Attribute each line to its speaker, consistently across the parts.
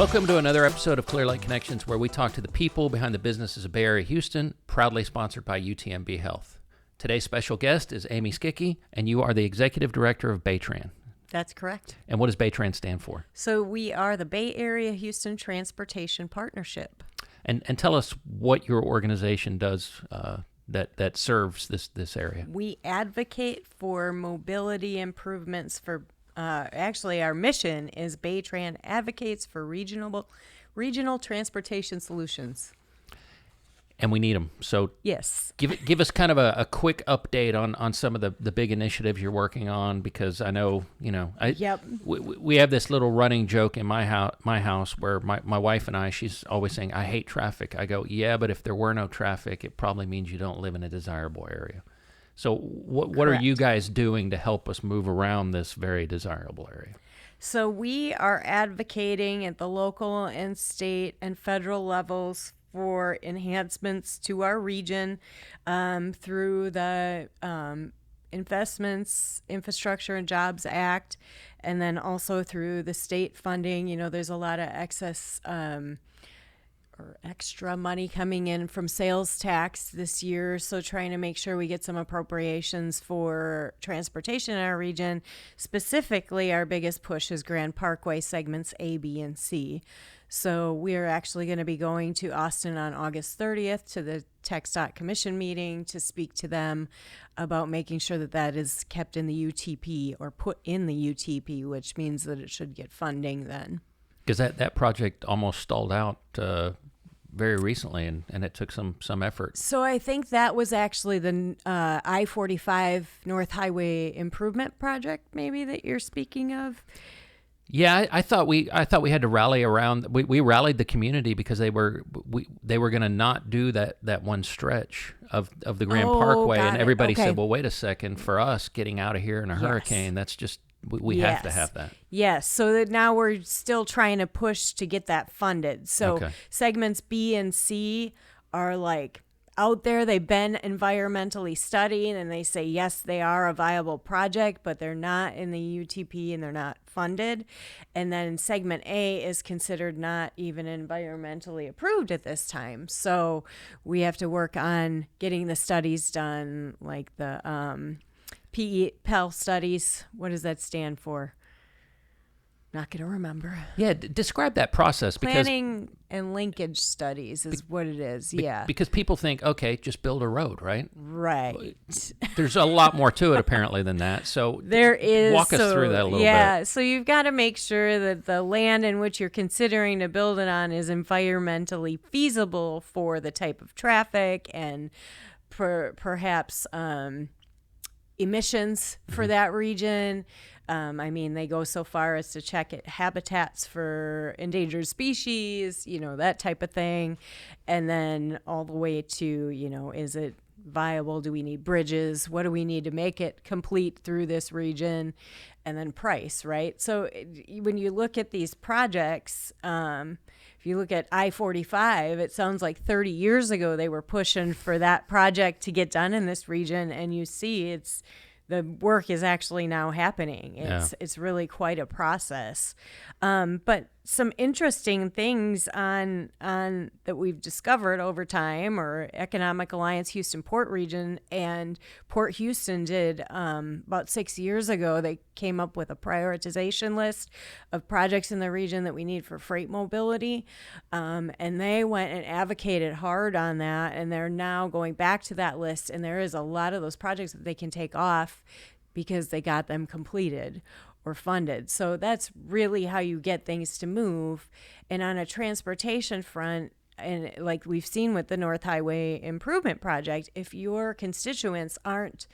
Speaker 1: Welcome to another episode of Clear Lake Connections, where we talk to the people behind the businesses of Bay Area Houston, proudly sponsored by UTMB Health. Today's special guest is Amy Skicki, and you are the Executive Director of BayTran.
Speaker 2: That's correct.
Speaker 1: And what does BayTran stand for?
Speaker 2: So we are the Bay Area Houston Transportation Partnership.
Speaker 1: And tell us what your organization does that serves this area.
Speaker 2: We advocate for mobility improvements for, actually our mission is BayTran advocates for regional transportation solutions.
Speaker 1: And we need them. So
Speaker 2: yes,
Speaker 1: give us kind of a quick update on some of the big initiatives you're working on, because I know, we have this little running joke in my house where my wife and I, she's always saying, I hate traffic. I go, yeah, but if there were no traffic, it probably means you don't live in a desirable area. So what are you guys doing to help us move around this very desirable area?
Speaker 2: So we are advocating at the local and state and federal levels for enhancements to our region through the Investments, Infrastructure, and Jobs Act, and then also through the state funding. You know, there's a lot of excess or extra money coming in from sales tax this year, so trying to make sure we get some appropriations for transportation in our region. Specifically, our biggest push is Grand Parkway segments A, B, and C. So we are actually going to be going to Austin on August 30th to the TxDOT Commission meeting to speak to them about making sure that is kept in the UTP or put in the UTP, which means that it should get funding then.
Speaker 1: Because that project almost stalled out very recently, and it took some effort.
Speaker 2: So I think that was actually the I-45 North Highway Improvement Project, maybe, that you're speaking of.
Speaker 1: Yeah, I thought we had to rally around. We rallied the community because they were going to not do that one stretch of the Grand Parkway, and everybody said, "Well, wait a second. For us, getting out of here in a hurricane, that's just we have to have that."
Speaker 2: Yes. So that now we're still trying to push to get that funded. So segments B and C are like out there. They've been environmentally studied, and they say, yes, they are a viable project, but they're not in the UTP and they're not funded. And then segment A is considered not even environmentally approved at this time. So we have to work on getting the studies done, like the PEL studies. What does that stand for? Not going to remember.
Speaker 1: Yeah, describe that process.
Speaker 2: Planning and linkage studies is what it is, yeah.
Speaker 1: Because people think, okay, just build a road, right?
Speaker 2: Right.
Speaker 1: There's a lot more to it, apparently, than that. So
Speaker 2: there is.
Speaker 1: Walk us through that a little bit.
Speaker 2: Yeah, so you've got to make sure that the land in which you're considering to build it on is environmentally feasible for the type of traffic and perhaps emissions for that region. They go so far as to check at habitats for endangered species, that type of thing. And then all the way to, is it viable? Do we need bridges? What do we need to make it complete through this region? And then price, right? So when you look at these projects, if you look at I-45, it sounds like 30 years ago they were pushing for that project to get done in this region, and you see the work is actually now happening. It's really quite a process. But some interesting things on that we've discovered over time, or Economic Alliance Houston Port Region and Port Houston did about 6 years ago. They came up with a prioritization list of projects in the region that we need for freight mobility. And they went and advocated hard on that, and they're now going back to that list, and there is a lot of those projects that they can take off because they got them completed or funded. So that's really how you get things to move. And on a transportation front, and like we've seen with the North Highway Improvement Project, if your constituents aren't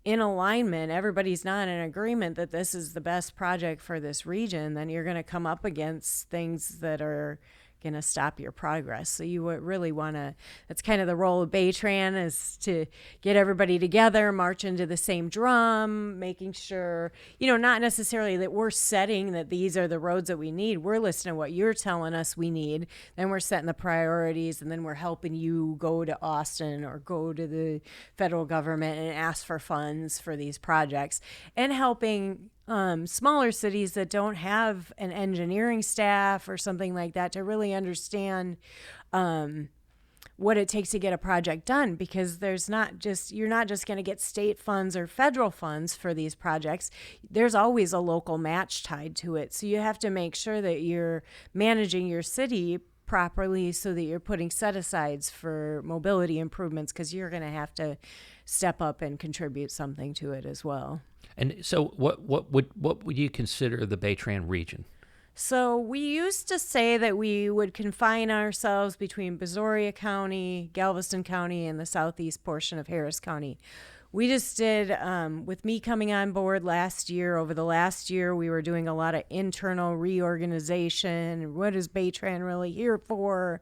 Speaker 2: in alignment, everybody's not in agreement that this is the best project for this region, then you're going to come up against things that are going to stop your progress. So you would really want to, that's kind of the role of BayTran, is to get everybody together, march into the same drum, making sure, not necessarily that we're setting that these are the roads that we need. We're listening to what you're telling us we need. Then we're setting the priorities, and then we're helping you go to Austin or go to the federal government and ask for funds for these projects, and helping smaller cities that don't have an engineering staff or something like that to really understand what it takes to get a project done, because you're not just going to get state funds or federal funds for these projects. There's always a local match tied to it. So you have to make sure that you're managing your city properly so that you're putting set-asides for mobility improvements, because you're going to have to step up and contribute something to it as well.
Speaker 1: And so what would you consider the BayTran region?
Speaker 2: So we used to say that we would confine ourselves between Brazoria County, Galveston County, and the southeast portion of Harris County. We just did, with me coming on board over the last year, we were doing a lot of internal reorganization. What is BayTran really here for?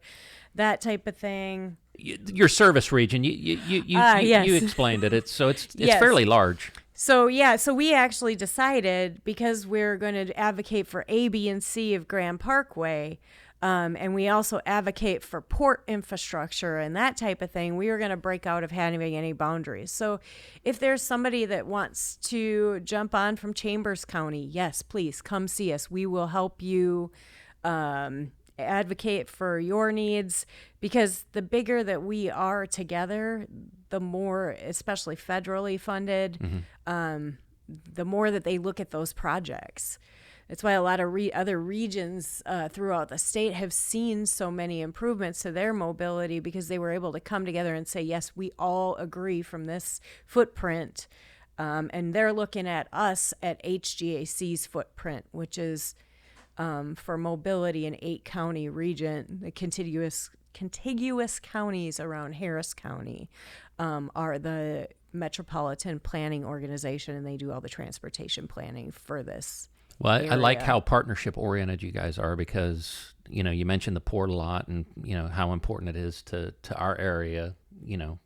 Speaker 2: That type of thing.
Speaker 1: Your service region, you explained it. It's
Speaker 2: Yes.
Speaker 1: fairly large.
Speaker 2: So we actually decided, because we're going to advocate for A, B, and C of Grand Parkway, and we also advocate for port infrastructure and that type of thing, we were going to break out of having any boundaries. So if there's somebody that wants to jump on from Chambers County, yes, please come see us. We will help you advocate for your needs, because the bigger that we are together, the more, especially federally funded, the more that they look at those projects. That's why a lot of other regions throughout the state have seen so many improvements to their mobility, because they were able to come together and say, yes, we all agree from this footprint. And they're looking at us at HGAC's footprint, which is for mobility in 8-county region. The contiguous counties around Harris County are the Metropolitan Planning Organization, and they do all the transportation planning for this.
Speaker 1: Well, I like
Speaker 2: area.
Speaker 1: how partnership oriented you guys are, because you mentioned the port a lot, and how important it is to our area,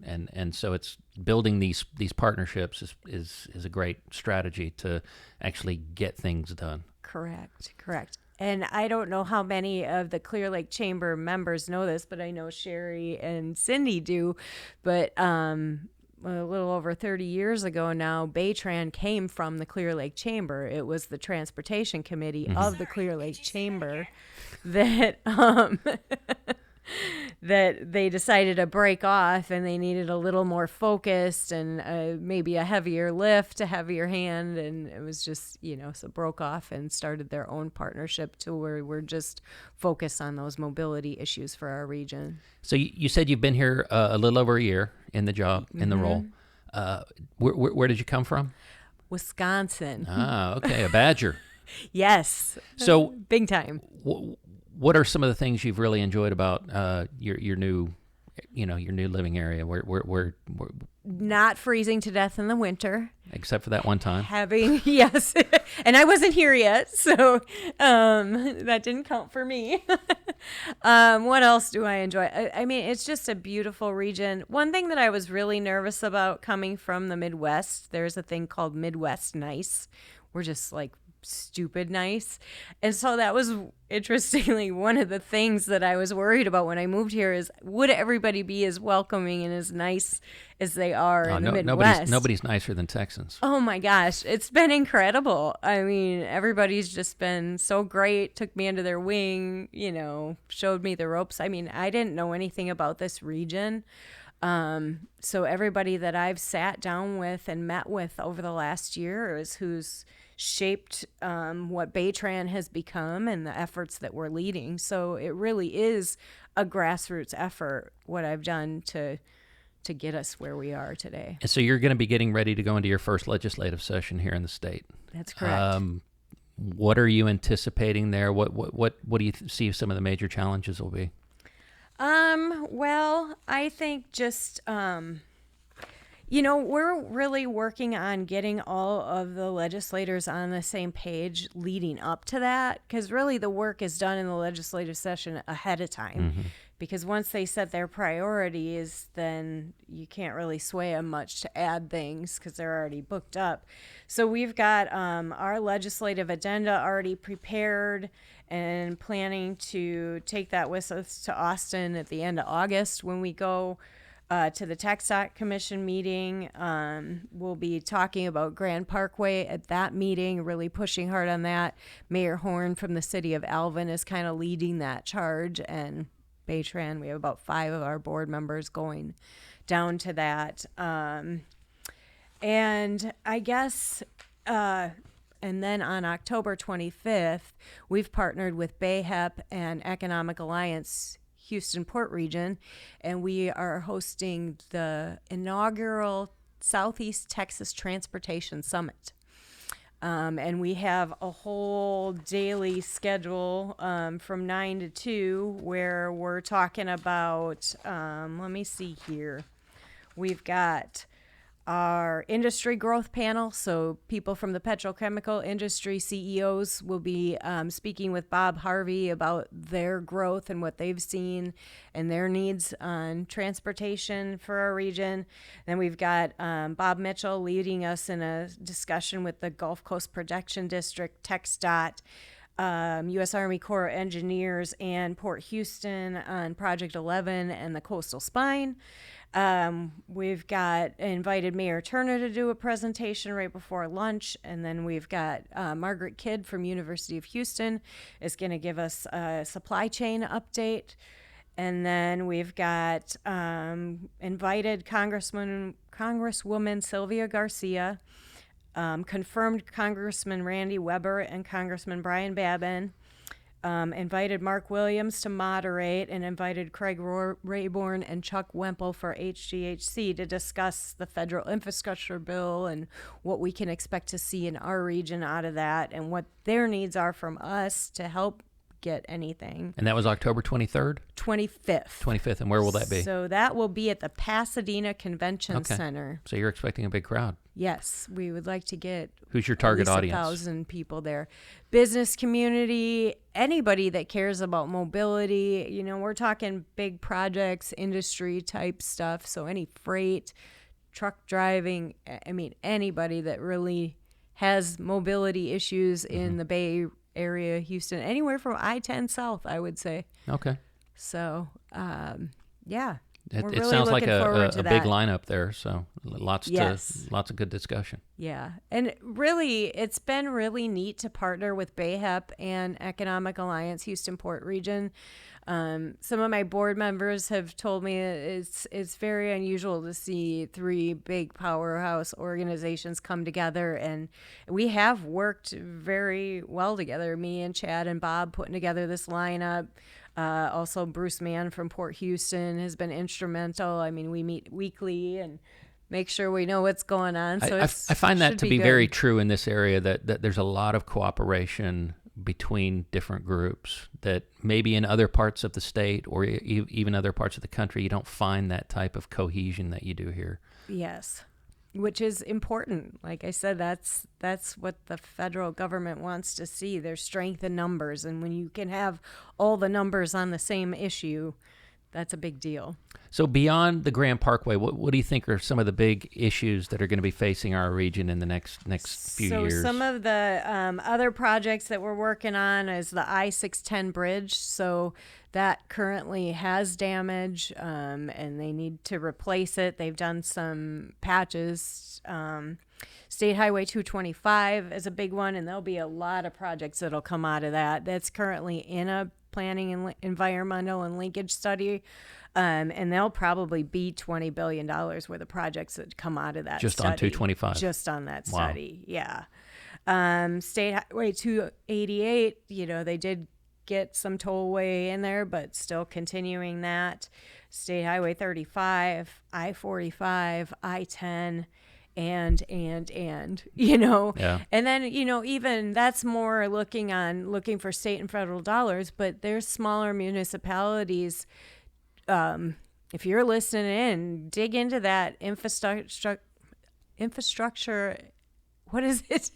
Speaker 1: and so it's building these partnerships is a great strategy to actually get things done. Correct.
Speaker 2: And I don't know how many of the Clear Lake Chamber members know this, but I know Sherry and Cindy do. But a little over 30 years ago now, BayTran came from the Clear Lake Chamber. It was the transportation committee of the Clear Lake Chamber that that they decided to break off, and they needed a little more focused and maybe a heavier lift, a heavier hand, and it was just, so broke off and started their own partnership to where we're just focused on those mobility issues for our region.
Speaker 1: So you said you've been here a little over a year in the job, in the role. Where did you come from?
Speaker 2: Wisconsin.
Speaker 1: Ah, okay, a Badger.
Speaker 2: Yes.
Speaker 1: So
Speaker 2: big time.
Speaker 1: What are some of the things you've really enjoyed about your new, your new living area? Where
Speaker 2: not freezing to death in the winter,
Speaker 1: except for that one time.
Speaker 2: Yes, and I wasn't here yet, so that didn't count for me. What else do I enjoy? I mean, it's just a beautiful region. One thing that I was really nervous about coming from the Midwest, there's a thing called Midwest nice. We're just like stupid nice. And so that was, interestingly, one of the things that I was worried about when I moved here is, would everybody be as welcoming and as nice as they are in the Midwest?
Speaker 1: Nobody's nicer than Texans.
Speaker 2: Oh my gosh, it's been incredible. I mean, everybody's just been so great, took me under their wing, showed me the ropes. I mean, I didn't know anything about this region. So everybody that I've sat down with and met with over the last year is who's shaped what BayTran has become and the efforts that we're leading. So it really is a grassroots effort, what I've done to get us where we are today.
Speaker 1: And so you're going to be getting ready to go into your first legislative session here in the state.
Speaker 2: That's correct.
Speaker 1: What are you anticipating there? What do you see some of the major challenges will be?
Speaker 2: Well, I think just we're really working on getting all of the legislators on the same page leading up to that, because really the work is done in the legislative session ahead of time. Mm-hmm. Because once they set their priorities, then you can't really sway them much to add things because they're already booked up. So we've got our legislative agenda already prepared and planning to take that with us to Austin at the end of August when we go. to the TxDOT Commission meeting. We'll be talking about Grand Parkway at that meeting, really pushing hard on that. Mayor Horn from the city of Alvin is kind of leading that charge, and BayTran, we have about 5 of our board members going down to that. And I guess, and then on October 25th, we've partnered with BayHep and Economic Alliance Houston Port Region, and we are hosting the inaugural Southeast Texas Transportation Summit. And we have a whole daily schedule from 9 to 2 where we're talking about, let me see here. We've got our industry growth panel. So people from the petrochemical industry, CEOs, will be speaking with Bob Harvey about their growth and what they've seen and their needs on transportation for our region. Then we've got Bob Mitchell leading us in a discussion with the Gulf Coast Protection District, TxDOT, U.S. Army Corps of Engineers, and Port Houston on Project 11 and the Coastal Spine. We've got invited Mayor Turner to do a presentation right before lunch, and then we've got Margaret Kidd from University of Houston is going to give us a supply chain update, and then we've got invited Congresswoman Sylvia Garcia, confirmed Congressman Randy Weber and Congressman Brian Babin. Invited Mark Williams to moderate, and invited Craig Rayborn and Chuck Wemple for HGHC to discuss the federal infrastructure bill and what we can expect to see in our region out of that and what their needs are from us to help get anything.
Speaker 1: And that was October 23rd?
Speaker 2: 25th.
Speaker 1: 25th. And where will that be?
Speaker 2: So that will be at the Pasadena Convention Center.
Speaker 1: So you're expecting a big crowd.
Speaker 2: Yes, we would like to get
Speaker 1: who's your target
Speaker 2: at least
Speaker 1: audience?
Speaker 2: 1,000 people there. Business community, anybody that cares about mobility. You know, we're talking big projects, industry type stuff. So any freight, truck driving, I mean, anybody that really has mobility issues in the Bay Area, Houston, anywhere from I-10 south, I would say.
Speaker 1: Okay.
Speaker 2: So, yeah.
Speaker 1: It
Speaker 2: really
Speaker 1: sounds like a big
Speaker 2: that.
Speaker 1: lineup there, so lots of good discussion.
Speaker 2: Yeah, and really, it's been really neat to partner with BayHep and Economic Alliance Houston Port Region. Some of my board members have told me it's very unusual to see 3 big powerhouse organizations come together, and we have worked very well together. Me and Chad and Bob putting together this lineup. Also, Bruce Mann from Port Houston has been instrumental. I mean, we meet weekly and make sure we know what's going on. So
Speaker 1: I find that to be very true in this area, that there's a lot of cooperation between different groups that maybe in other parts of the state or even other parts of the country, you don't find that type of cohesion that you do here.
Speaker 2: Yes. Which is important. Like I said, that's what the federal government wants to see. There's strength in numbers. And when you can have all the numbers on the same issue, that's a big deal.
Speaker 1: So beyond the Grand Parkway, what do you think are some of the big issues that are going to be facing our region in the next few years?
Speaker 2: So some of the other projects that we're working on is the I-610 bridge. So that currently has damage, and they need to replace it. They've done some patches. State Highway 225 is a big one, and there'll be a lot of projects that'll come out of that. That's currently in a planning and environmental and linkage study, and they'll probably be $20 billion worth of projects that come out of that
Speaker 1: just
Speaker 2: study.
Speaker 1: On 225?
Speaker 2: Just on that
Speaker 1: Wow.
Speaker 2: study, yeah. State Highway 288, they did get some tollway in there, but still continuing that. State Highway 35, I-45, I-10, and
Speaker 1: Yeah.
Speaker 2: and then even that's more looking for state and federal dollars, but there's smaller municipalities. If you're listening in, dig into that infrastructure. What is it?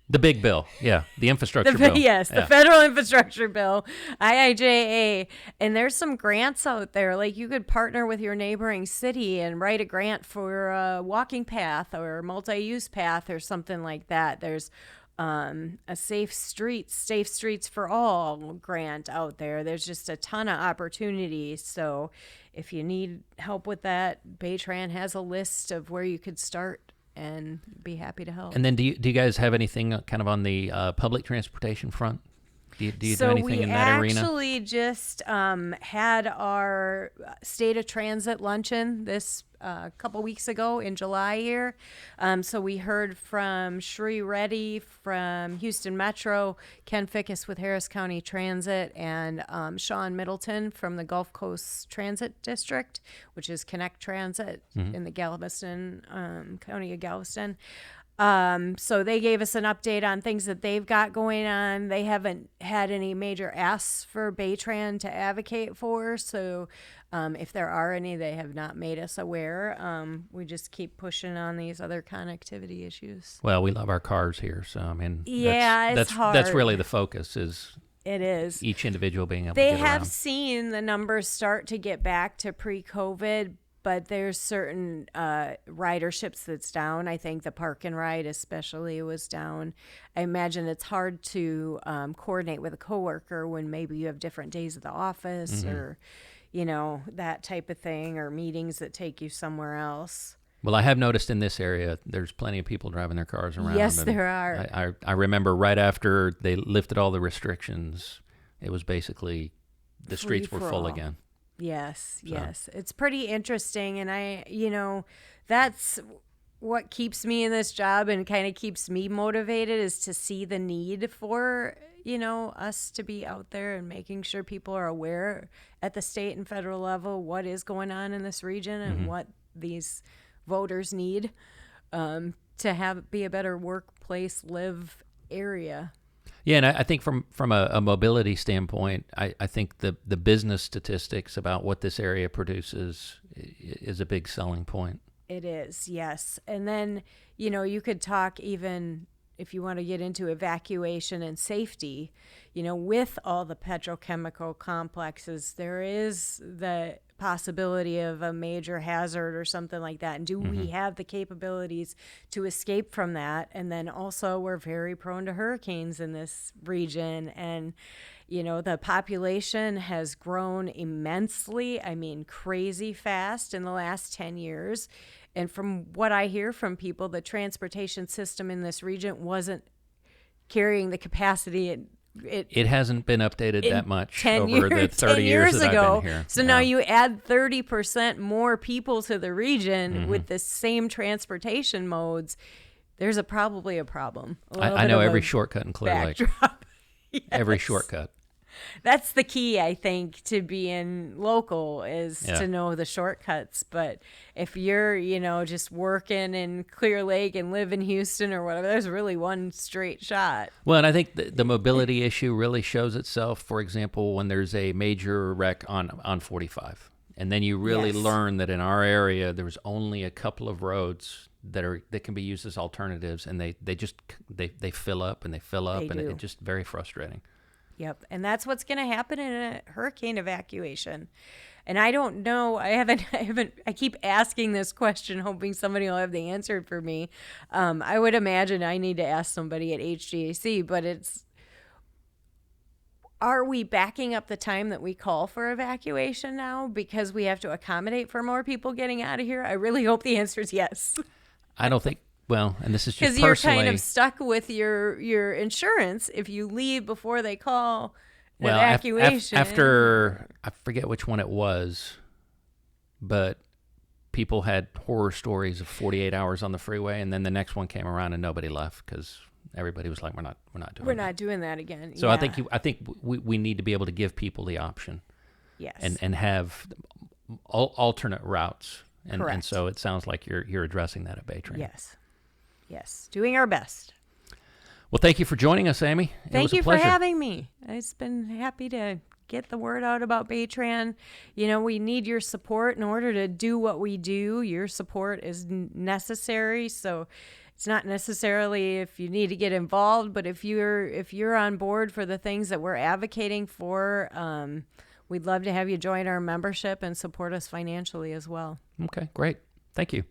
Speaker 1: The big bill, yeah, the infrastructure bill.
Speaker 2: Yes, the federal infrastructure bill, IIJA, and there's some grants out there. Like you could partner with your neighboring city and write a grant for a walking path or multi-use path or something like that. There's a safe streets for all grant out there. There's just a ton of opportunities. So if you need help with that, BayTran has a list of where you could start and be happy to help.
Speaker 1: And then do you guys have anything kind of on the public transportation front? Do you do anything in that arena?
Speaker 2: So we actually just had our State of Transit luncheon this couple weeks ago in July here. So we heard from Sri Reddy from Houston Metro, Ken Fickus with Harris County Transit, and Sean Middleton from the Gulf Coast Transit District, which is Connect Transit in the Galveston, County of Galveston. So they gave us an update on things that they've got going on. They haven't had any major asks for BayTran to advocate for. So if there are any, they have not made us aware. We just keep pushing on these other connectivity issues.
Speaker 1: Well, we love our cars here. So, I mean,
Speaker 2: it's hard.
Speaker 1: That's really the focus is
Speaker 2: it is.
Speaker 1: Each individual being able to
Speaker 2: get
Speaker 1: around.
Speaker 2: They have seen the numbers start to get back to pre-COVID, but there's certain riderships that's down. I think the park and ride especially was down. I imagine it's hard to coordinate with a coworker when maybe you have different days at the office or, that type of thing, or meetings that take you somewhere else.
Speaker 1: Well, I have noticed in this area, there's plenty of people driving their cars around.
Speaker 2: Yes, there are.
Speaker 1: I remember right after they lifted all the restrictions, it was basically the streets were full again.
Speaker 2: Yes. It's pretty interesting. And that's what keeps me in this job and kind of keeps me motivated, is to see the need for, us to be out there and making sure people are aware at the state and federal level what is going on in this region and what these voters need to be a better workplace, live area.
Speaker 1: Yeah, and I think from a mobility standpoint, I think the business statistics about what this area produces is a big selling point.
Speaker 2: It is, yes. And then, you could talk even if you want to get into evacuation and safety, with all the petrochemical complexes, there is the possibility of a major hazard or something like that. And do we have the capabilities to escape from that? And then also, we're very prone to hurricanes in this region. And, the population has grown immensely. I mean, crazy fast in the last 10 years. And from what I hear from people, the transportation system in this region wasn't carrying the capacity it hasn't been updated that much over the 30 years that I've been here. So now you add 30% more people to the region with the same transportation modes. There's probably a problem.
Speaker 1: I know every shortcut in Clear Lake. Yes. Every shortcut.
Speaker 2: That's the key, I think, to being local is to know the shortcuts. But if you're, just working in Clear Lake and live in Houston or whatever, there's really one straight shot.
Speaker 1: Well, and I think the mobility issue really shows itself, for example, when there's a major wreck on 45. And then you really learn that in our area, there's only a couple of roads that can be used as alternatives. And they fill up and they fill up. And it's just very frustrating.
Speaker 2: Yep. And that's what's going to happen in a hurricane evacuation. And I don't know. I keep asking this question, hoping somebody will have the answer for me. I would imagine I need to ask somebody at HGAC, but are we backing up the time that we call for evacuation now because we have to accommodate for more people getting out of here? I really hope the answer is yes. I don't think. Well, and this is just personally, because you're kind of stuck with your insurance if you leave before they call evacuation. After I forget which one it was, but people had horror stories of 48 hours on the freeway, and then the next one came around and nobody left because everybody was like, "We're not doing that again." So I think we need to be able to give people the option, yes, and have alternate routes, and so it sounds like you're addressing that at BayTran. Yes, doing our best. Well, thank you for joining us, Amy. Thank you for having me. I've been happy to get the word out about BayTran. We need your support in order to do what we do. Your support is necessary. So it's not necessarily if you need to get involved, but if you're on board for the things that we're advocating for, we'd love to have you join our membership and support us financially as well. Okay, great. Thank you.